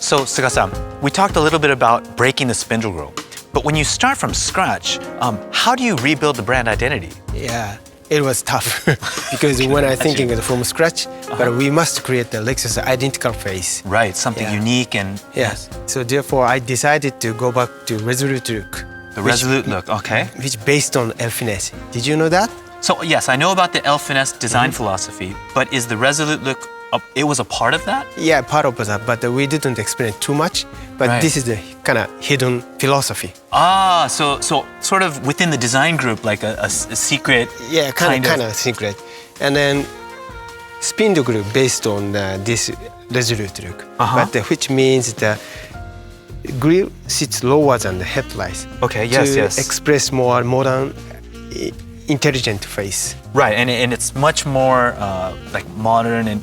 So, Suga-san, we talked a little bit about breaking the spindle grille. But when you start from scratch, how do you rebuild the brand identity? Yeah, it was tough because when I'm thinking from scratch, but we must create the Lexus identical face. Right, something unique and... Yes. So therefore, I decided to go back to Resolute look. The Resolute look, okay. Which based on El Finesse. Did you know that? So yes, I know about the El Finesse design philosophy, but is the Resolute look, it was a part of that? Yeah, part of that, but we didn't explain too much. But this is the kind of hidden philosophy. Ah, so sort of within the design group, like a secret. Yeah, kind of secret. And then Spindle group based on this Resolute look, but which means the grille sits lower than the headlights. Okay, yes, to express more modern, intelligent face. Right, and it's much more like modern and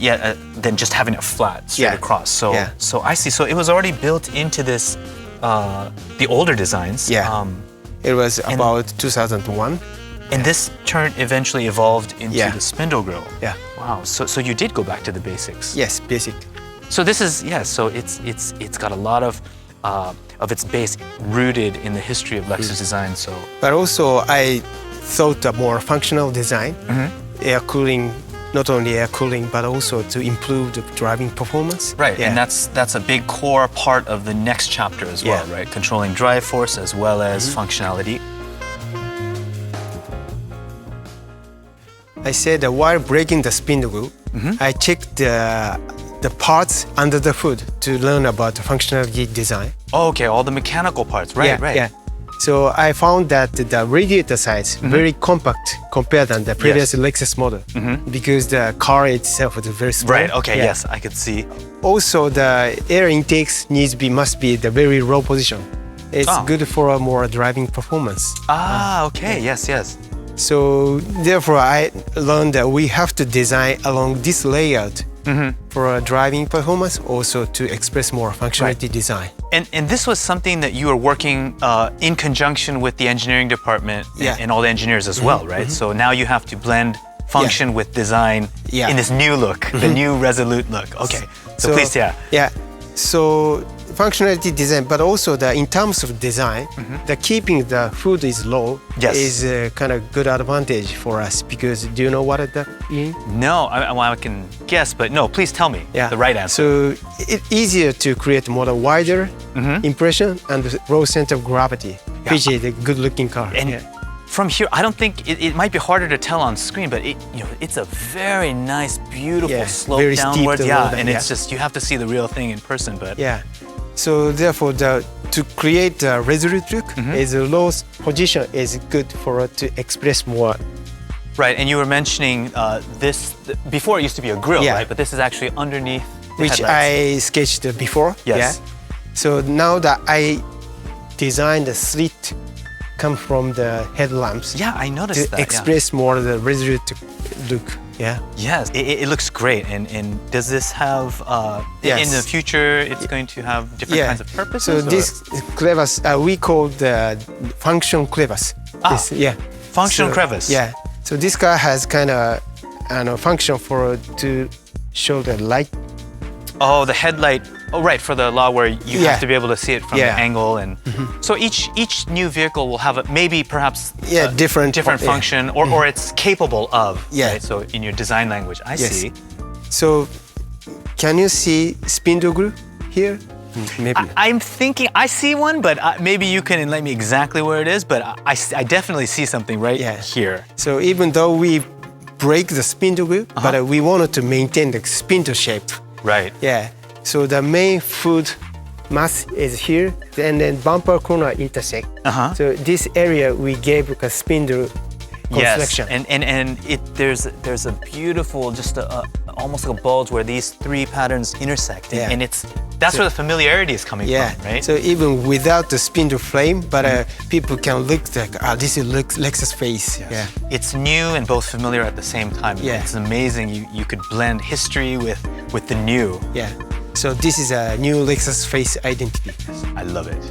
than just having it flat straight across. So so I see. So it was already built into this the older designs. Yeah, it was about 2001. And this turn eventually evolved into the spindle grille. Yeah. Wow. So you did go back to the basics. Yes, basic. So this is So it's got a lot of its base rooted in the history of Lexus design. So. But also I thought a more functional design, air cooling, not only air cooling, but also to improve the driving performance. Right, and that's a big core part of the next chapter as well, right? Controlling drive force as well as functionality. I said that while breaking the spindle grille, I checked the parts under the hood to learn about the functionality design. Oh, okay, all the mechanical parts, right, right. Yeah. So I found that the radiator size very compact compared to the previous Lexus model because the car itself is very small. Right. Okay. Yes, I could see. Also, the air intakes must be the very low position. It's good for a more driving performance. Ah. Okay. Yes. Yes. So therefore, I learned that we have to design along this layout for a driving performance, also to express more functionality design. And this was something that you were working in conjunction with the engineering department and all the engineers as well, right? So now you have to blend function with design in this new look, the new Resolute look. Okay, so please, So functionality design, but also in terms of design, the keeping the hood is low is a kind of good advantage for us because do you know what that means? No, I can guess, but no, please tell me the right answer. So it's easier to create more wider impression and low center of gravity, which is a good looking car. And from here, I don't think it might be harder to tell on screen, but it's a very nice, beautiful slope very downwards. Steep and it's just you have to see the real thing in person. But so therefore, to create a Resolute look, is a low position is good for it to express more. Right, and you were mentioning this before it used to be a grille, right? But this is actually underneath the which headlights. I sketched before. Yes. So now that I designed the slit come from the headlamps. Yeah, I noticed that. To express more the Resolute look. Yeah. Yes, it looks great. And does this have in the future? It's going to have different kinds of purposes. So this crevice we call the function crevice. Function crevice. Yeah. So this car has kind of function to show the light. Oh, the headlight. Oh, right, for the law where you have to be able to see it from the angle, and so each new vehicle will have perhaps different function, or it's capable of. Right? So in your design language, I see. So can you see spindle grille here? Maybe. I'm thinking I see one, but maybe you can enlighten me exactly where it is. But I definitely see something right here. So even though we break the spindle grille, but we wanted to maintain the spindle shape. Right. Yeah. So the main foot mass is here, and then bumper corner intersect. So this area we gave a spindle construction. Yes, and there's a beautiful, just almost like a bulge where these three patterns intersect, and that's where the familiarity is coming from, right? So even without the spindle frame, but people can look like, this is Lexus face. Yes. It's new and both familiar at the same time. It's amazing. You could blend history with the new. So this is a new Lexus face identity. I love it.